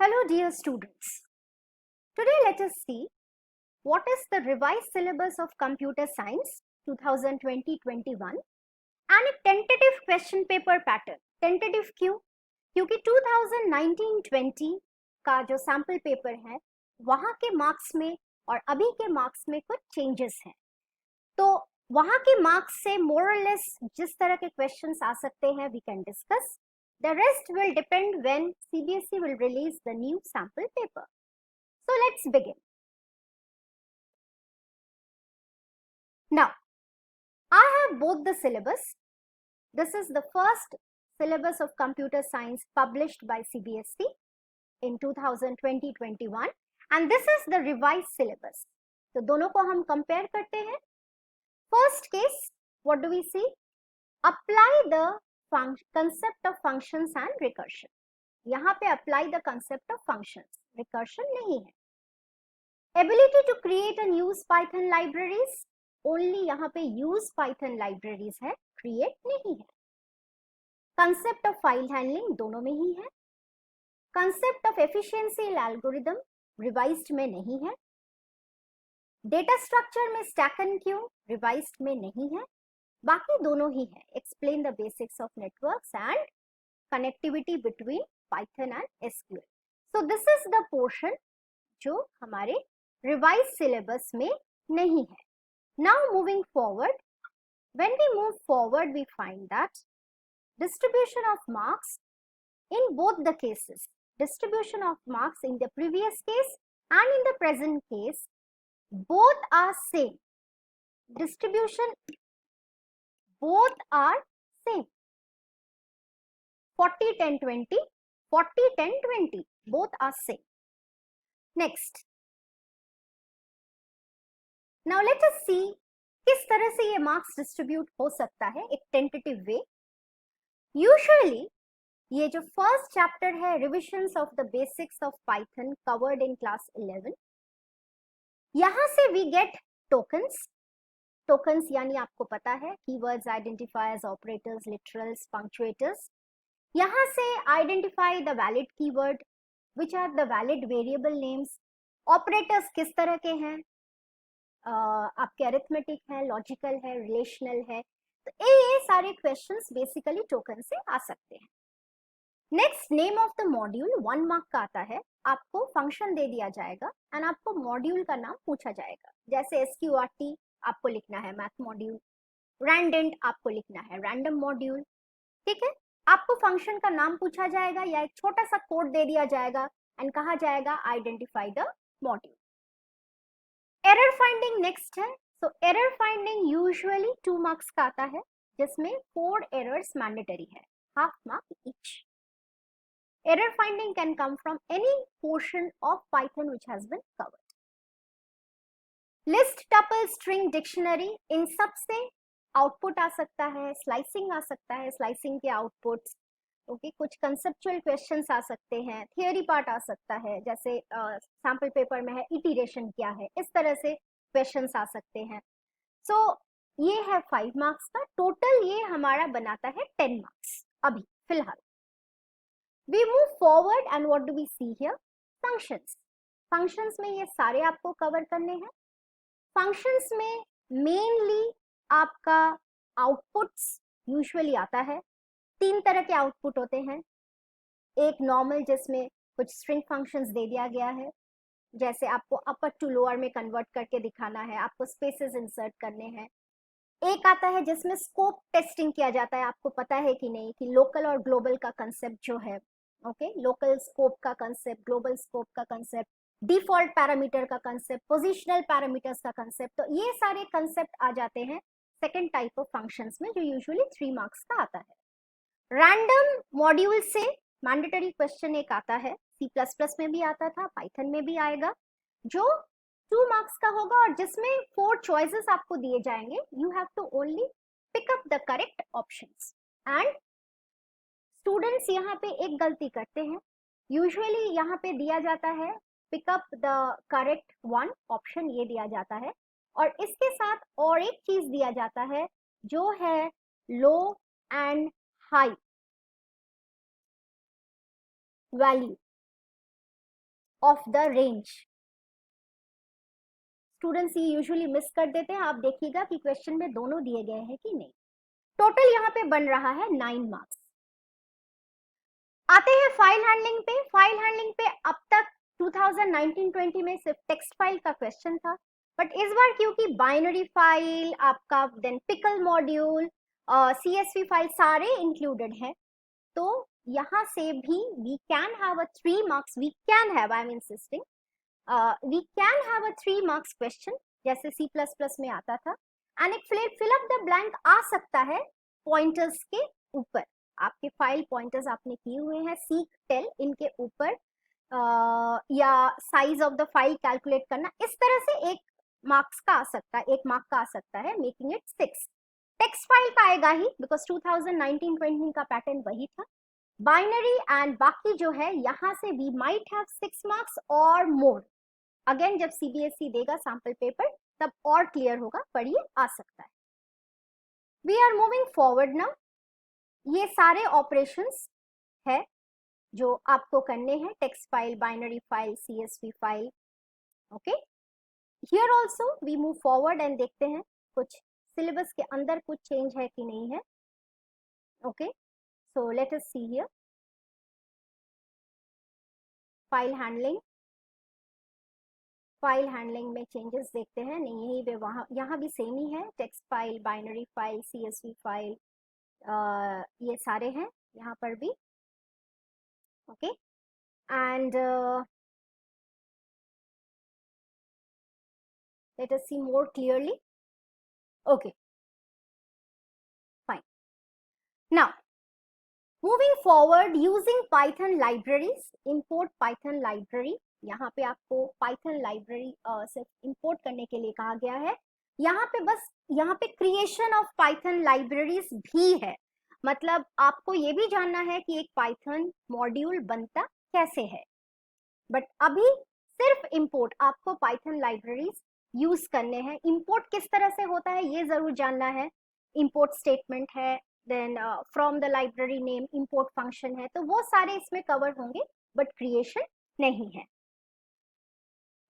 Hello dear students. Today let us see what is the revised syllabus of computer science 2020-21 and a tentative question paper pattern. Tentative क्यों? क्योंकि 2019-20 का जो sample paper है वहाँ के marks में और अभी के मार्क्स में कुछ चेंजेस हैं, तो वहाँ के मार्क्स से मोर और लेस जिस तरह के क्वेश्चंस आ सकते हैं we can discuss. The rest will depend when CBSE will release the new sample paper. So let's begin. Now, I have both the syllabus. This is the first syllabus of computer science published by CBSE in 2020-21 and this is the revised syllabus. तो दोनों को हम compare करते हैं. First case, what do we see? Apply the concept of functions and recursion. यहाँ पे apply the concept of functions, recursion नहीं है. Ability to create and use Python libraries, only यहाँ पे use Python libraries है, create नहीं है. Concept of file handling दोनों में ही है. Concept of efficiency algorithm revised में नहीं है. Data structure में stack and queue revised में नहीं है. बाकी दोनों ही है. Explain the basics of networks and connectivity between Python and SQL. So this is the portion जो हमारे revised syllabus में नहीं है. Now moving forward, when we move forward we find that distribution of marks in both the cases, distribution of marks in the previous case and in the present case, both are same. Distribution both are same. 40, 10, 20, 40, 10, 20, both are same. Next. Now let us see किस तरह से ये marks distribute हो सकता है एक tentative way. Usually ये जो first chapter है revisions of the basics of Python covered in class 11, यहाँ से we get tokens. Tokens यानी आपको पता है keywords, identifiers, operators, literals, punctuators. यहाँ से identify the valid keyword, which are the valid variable names. Operators किस तरह के हैं? आपके arithmetic है, logical है, relational है. तो ये सारे questions basically token से आ सकते हैं. Next, name of the module 1 mark का आता है. आपको function दे दिया जाएगा and आपको module का नाम पूछा जाएगा. जैसे SQRT आपको लिखना है मैथ मॉड्यूल, रैंडेंट आपको लिखना है रैंडम मॉड्यूल. ठीक है, आपको फंक्शन का नाम पूछा जाएगा या एक छोटा सा कोड दे दिया जाएगा एंड कहा जाएगा identify the module. Error finding next है. So error finding usually 2 marks का आता है जिसमें 4 एरर्स मैंडेटरी है, half mark each. Error finding can come from any portion of Python which has been covered. List, tuple, string, dictionary, इन सब से output आ सकता है, स्लाइसिंग आ सकता है, स्लाइसिंग के आउटपुट्स. ओके, कुछ कंसेप्चुअल क्वेश्चंस आ सकते हैं, थियोरी पार्ट आ सकता है, जैसे सैम्पल पेपर में है इटरेशन क्या है, इस तरह से क्वेश्चंस आ सकते हैं. सो ये है 5 मार्क्स का. टोटल ये हमारा बनाता है 10 मार्क्स अभी फिलहाल. We move forward and what do we see here? Functions. Functions में ये सारे आपको कवर करने हैं. फंक्शंस में मेनली आपका आउटपुट्स यूजुअली आता है. 3 तरह के आउटपुट होते हैं. एक नॉर्मल जिसमें कुछ स्ट्रिंग फंक्शंस दे दिया गया है, जैसे आपको अपर टू लोअर में कन्वर्ट करके दिखाना है, आपको स्पेसेस इंसर्ट करने हैं. एक आता है जिसमें स्कोप टेस्टिंग किया जाता है. आपको पता है कि नहीं कि लोकल और ग्लोबल का कंसेप्ट जो है, ओके, लोकल स्कोप का कंसेप्ट, ग्लोबल स्कोप का कंसेप्ट, डिफॉल्ट पैरामीटर का कंसेप्ट, पोजिशनल पैरामीटर्स का कंसेप्ट. तो ये सारे कंसेप्ट आ जाते हैं सेकेंड टाइप ऑफ फंक्शंस में जो यूजुअली 3 मार्क्स का आता है. रैंडम मॉड्यूल से मैंडेटरी क्वेश्चन एक आता है, C++ में भी आता था, पाइथन में भी आएगा, जो 2 मार्क्स का होगा और जिसमें 4 चॉइसेस आपको दिए जाएंगे. You have to only pick up the correct options. And students यहाँ पे एक गलती करते हैं. यूजुअली यहाँ पे दिया जाता है pick up the correct 1 option, ये दिया जाता है और इसके साथ और एक चीज दिया जाता है जो है low and high value. Of the range. Students ये यूजुअली मिस कर देते हैं, आप देखिएगा कि क्वेश्चन में दोनों दिए गए हैं कि नहीं। टोटल यहाँ पे बन रहा है 9 मार्क्स। आते हैं फाइल हैंडलिंग पे। फाइल हैंडलिंग पे अब तक 2019-20 में सिर्फ टेक्स्ट फाइल का क्वेश्चन था, बट इस बार क्योंकि बाइनरी फाइल आपका, then pickle module, CSV file सारे इंक्लूडेड हैं, तो यहाँ से भी we can have a 3 marks, we can have, I am insisting, we can have a 3 marks question जैसे C++ में आता था, एंड एक फिल अप द ब्लैंक आ सकता है पॉइंटर्स के ऊपर। आपके फाइल पॉइंटर्स आपने किए हुए हैं, सीक टेल इनके ऊपर, या size of the file calculate करना, इस तरह से एक मार्क्स का आ सकता है, 1 मार्क का आ सकता है, मेकिंग इट 6। टेक्स्ट फाइल का आएगा ही, बिकॉज 2019-20 का पैटर्न वही था। बाइनरी एंड बाकी जो है यहाँ से वी माइट हैव 6 मार्क्स और मोर। अगेन जब CBSE देगा सैंपल पेपर तब और क्लियर होगा, पर ये आ सकता है। We are moving forward now. ये सारे ऑपरेशंस है जो आपको करने हैं, text file, binary file, CSV file. Okay, here also we move forward and देखते हैं कुछ सिलेबस के अंदर कुछ चेंज है कि नहीं है। Okay, so let us see here file handling. File handling में चेंजेस देखते हैं, नहीं यही वे वहाँ, यहाँ भी सेम ही है, text file, binary file, CSV file, ये सारे हैं यहाँ पर भी। Okay, and let us see more clearly. Okay, fine. Now, moving forward, using Python libraries, import Python library. यहाँ पे आपको Python library सिर्फ import करने के लिए कहा गया है। यहाँ पे बस, यहाँ पे creation of Python libraries भी है, मतलब आपको ये भी जानना है कि एक Python मॉड्यूल बनता कैसे है, बट अभी सिर्फ import, आपको Python libraries यूज करने हैं। इंपोर्ट किस तरह से होता है ये जरूर जानना है। इंपोर्ट स्टेटमेंट है, then from the library name import function है, तो वो सारे इसमें कवर होंगे, बट क्रिएशन नहीं है।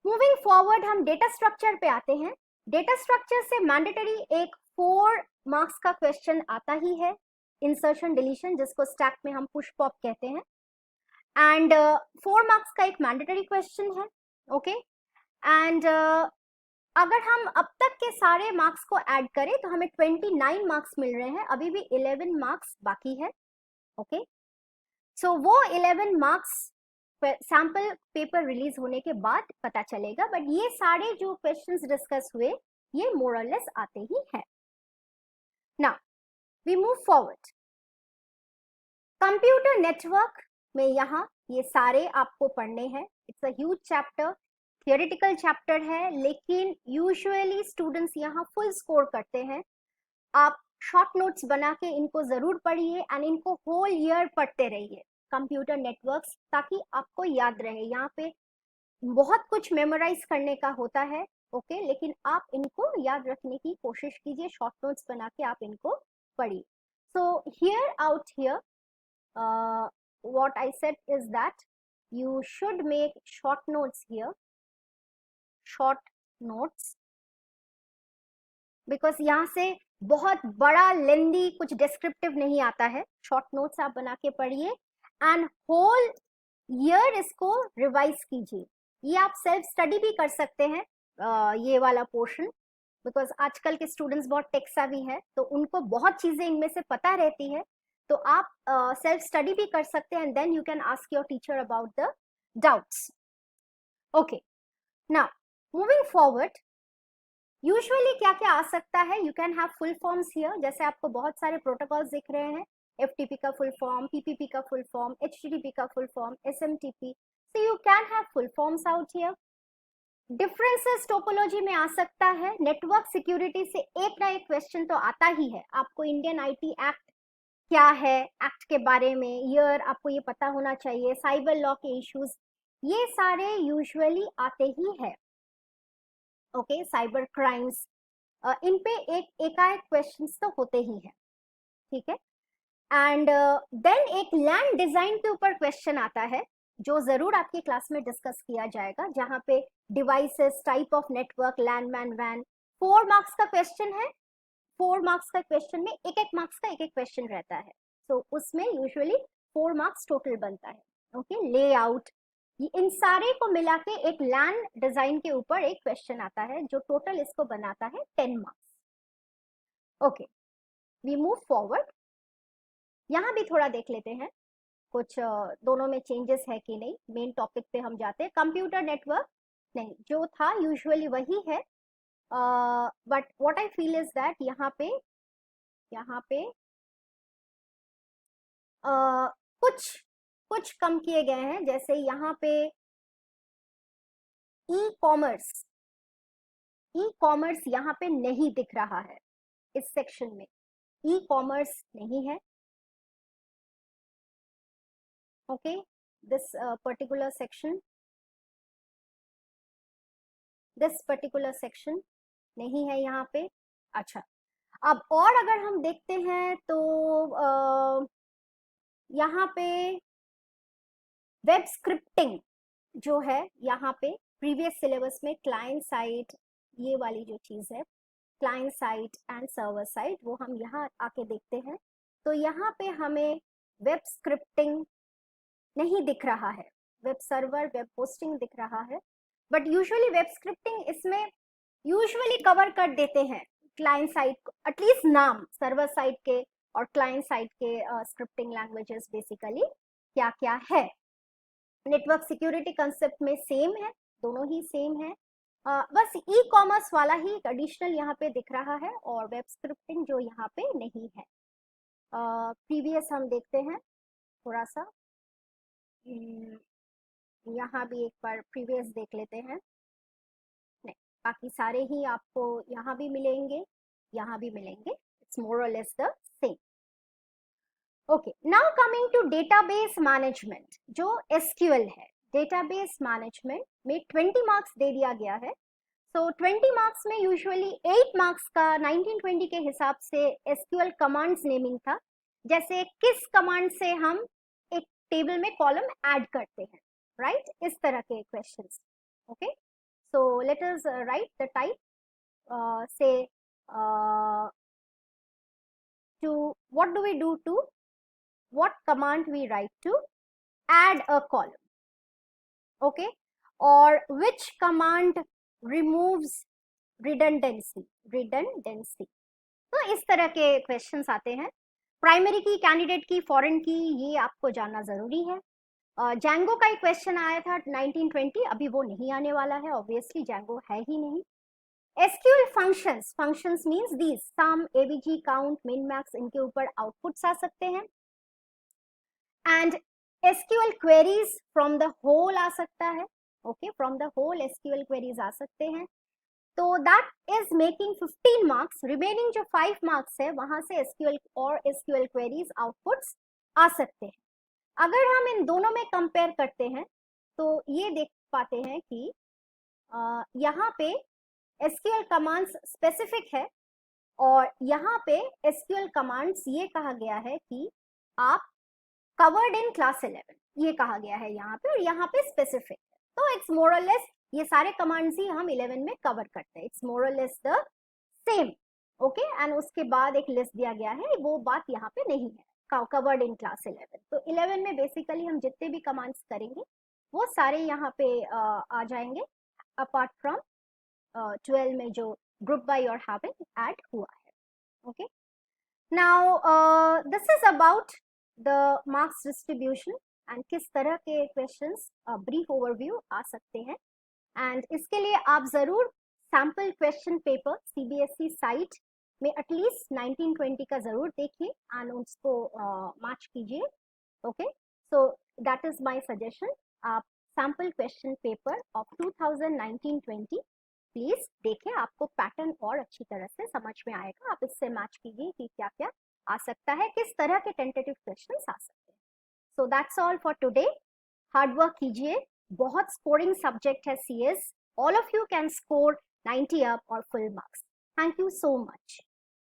मूविंग फॉरवर्ड हम डेटा स्ट्रक्चर पे आते हैं। डेटा स्ट्रक्चर से मैंडेटरी एक 4 मार्क्स का क्वेश्चन आता ही है, इंसर्शन डिलीशन, जिसको स्टैक में हम पुश पॉप कहते हैं, एंड 4 मार्क्स का एक मैंडेटरी क्वेश्चन है। ओके, एंड अगर हम अब तक के सारे मार्क्स को ऐड करें तो हमें 29 मार्क्स मिल रहे हैं, अभी भी 11 मार्क्स बाकी है। ओके, सो वो 11 मार्क्स सैंपल पेपर रिलीज होने के बाद पता चलेगा, बट ये सारे जो क्वेश्चंस डिस्कस हुए ये मोर और लेस आते ही हैं। Now we move forward. Computer network में यहाँ ये सारे आपको पढ़ने हैं। It's a huge chapter, theoretical chapter है, लेकिन यूजुअली स्टूडेंट्स यहाँ फुल स्कोर करते हैं। आप शॉर्ट नोट्स बना के इनको जरूर पढ़िए एंड इनको होल ईयर पढ़ते रहिए, कंप्यूटर नेटवर्क्स, ताकि आपको याद रहे। यहाँ पे बहुत कुछ मेमोराइज करने का होता है, ओके, लेकिन आप इनको याद रखने की कोशिश कीजिए, शॉर्ट नोट्स बना के आप इनको पढ़िए। So here out here what I said is that you should make short notes here, short notes, because यहाँ से बहुत बड़ा लेंदी कुछ डिस्क्रिप्टिव नहीं आता है। शॉर्ट नोट्स आप बना के पढ़िए एंड होल ईयर इसको रिवाइज कीजिए। ये आप सेल्फ स्टडी भी कर सकते हैं, ये वाला पोर्शन, बिकॉज आजकल के स्टूडेंट्स बहुत टेक सेवी है, तो उनको बहुत चीजें इनमें से पता रहती है, तो आप सेल्फ स्टडी भी कर सकते हैं, and then you can ask your teacher about the doubts. Okay, now moving forward, usually क्या क्या आ सकता है, you can have full forms here, जैसे आपको बहुत सारे प्रोटोकॉल्स दिख रहे हैं, FTP का फुल फॉर्म, PPP का फुल फॉर्म, HTTP का full form, SMTP, so you can have full forms out here. Differences topology में आ सकता है, नेटवर्क सिक्योरिटी से एक ना एक क्वेश्चन तो आता ही है। आपको इंडियन IT एक्ट क्या है, एक्ट के बारे में ईयर आपको ये पता होना चाहिए, साइबर लॉ के इश्यूज, ये सारे यूजुअली आते ही है। ओके, साइबर क्राइम्स, इन पे एकाएक क्वेश्चंस तो होते ही हैं, ठीक है। एंड देन एक लैंड डिजाइन के ऊपर क्वेश्चन आता है, जो जरूर आपकी क्लास में डिस्कस किया जाएगा, जहाँ पे devices, type of network, LAN MAN, वैन, 4 मार्क्स का क्वेश्चन है। 4 मार्क्स का क्वेश्चन में एक मार्क्स का एक क्वेश्चन रहता है, तो उसमें यूजुअली 4 मार्क्स टोटल बनता है। ओके, लेआउट, इन सारे को मिला के एक लैन डिजाइन के ऊपर एक क्वेश्चन आता है जो टोटल इसको बनाता है 10 marks. Okay, we move forward. यहाँ भी थोड़ा देख लेते हैं कुछ दोनों में चेंजेस है कि नहीं। मेन टॉपिक पे हम जाते हैं। कंप्यूटर नेटवर्क नहीं, जो था यूजुअली वही है, but what I feel is that यहाँ पे कुछ कुछ कम किए गए हैं। जैसे यहाँ पे ई कॉमर्स यहाँ पे नहीं दिख रहा है। इस सेक्शन में ई कॉमर्स नहीं है। ओके, दिस पर्टिकुलर सेक्शन नहीं है यहाँ पे। अच्छा, अब और अगर हम देखते हैं तो यहाँ पे वेब स्क्रिप्टिंग जो है, यहाँ पे प्रीवियस सिलेबस में क्लाइंट साइड, ये वाली जो चीज है client side and server side, वो हम यहाँ आके देखते हैं तो यहाँ पे हमें वेब स्क्रिप्टिंग नहीं दिख रहा है। वेब सर्वर, वेब होस्टिंग दिख रहा है, बट यूजुअली वेब स्क्रिप्टिंग इसमें यूजुअली कवर कर देते हैं क्लाइंट साइड को, एटलीस्ट नाम सर्वर साइड के और क्लाइंट साइड के स्क्रिप्टिंग लैंग्वेजेस बेसिकली क्या क्या है। नेटवर्क सिक्योरिटी कंसेप्ट में सेम है, दोनों ही सेम है। बस ई कॉमर्स वाला ही एडिशनल यहाँ पे दिख रहा है और वेब स्क्रिप्टिंग जो यहाँ पे नहीं है। प्रीवियस हम देखते हैं थोड़ा सा, यहाँ भी एक बार प्रीवियस देख लेते हैं। नहीं, बाकी सारे ही आपको यहाँ भी मिलेंगे, यहाँ भी मिलेंगे। It's more or less the same. Okay, now coming to database management, जो एसक्यूएल है। डेटाबेस मैनेजमेंट में 20 मार्क्स दे दिया गया है। सो 20 मार्क्स में यूजुअली 8 मार्क्स का 1920 के हिसाब से एसक्यूएल कमांड्स नेमिंग था। जैसे किस कमांड से हम एक टेबल में कॉलम ऐड करते हैं, राइट? इस तरह के questions. Okay, so let us right the type से to what do we do to what command we write to add a column, okay, or which command removes redundancy। तो इस तरह के क्वेश्चंस आते हैं। प्राइमरी की, कैंडिडेट की, foreign की, ये आपको जानना जरूरी है। जैंगो का एक क्वेश्चन आया था 1920, अभी वो नहीं आने वाला है, ऑब्वियसली जैंगो है ही नहीं। SQL functions means these sum, AVG, count, min, max, इनके ऊपर आउटपुट्स आ सकते हैं। And SQL queries from the whole आ सकता है। Okay, from the whole SQL queries आ सकते हैं। तो that is making 15 marks. Remaining जो 5 मार्क्स है वहां से SQL और SQL queries आउटपुट्स आ सकते हैं। अगर हम इन दोनों में कंपेयर करते हैं तो ये देख पाते हैं कि यहाँ पे SQL कमांड्स स्पेसिफिक है और यहाँ पे SQL कमांड्स ये कहा गया है कि आप कवर्ड इन क्लास 11, ये कहा गया है यहाँ पे, और यहाँ पे स्पेसिफिक है। तो इट्स मोर और लेस ये सारे कमांड्स ही हम 11 में कवर करते हैं। It's more or less the same. Okay, and उसके बाद एक लिस्ट दिया गया है, वो बात यहाँ पे नहीं है, कवर्ड इन क्लास 11। तो 11 में बेसिकली हम जितने भी कमांड्स करेंगे वो सारे यहाँ पे आ जाएंगे, अपार्ट फ्रॉम 12 में जो ग्रुप बाय और हैविंग ऐड हुआ है। Okay, now this is about the marks distribution and किस तरह के क्वेश्चंस ब्रीफ ओवरव्यू आ सकते हैं। एंड इसके लिए आप जरूर sample question paper CBSE site में एटलीस्ट 1920 का जरूर देखिए एंड उसको मैच कीजिए। Okay, so that is my suggestion. आप sample question paper of 2019-20 please देखें, आपको पैटर्न और अच्छी तरह से समझ में आएगा। आप इससे मैच कीजिए कि क्या क्या आ सकता है, किस तरह के टेंटेटिव क्वेश्चंस आ सकते हैं। So that's all for today. Hard work कीजिए, बहुत स्कोरिंग सब्जेक्ट है CS। All of you can score 90 up और full marks. Thank you so much.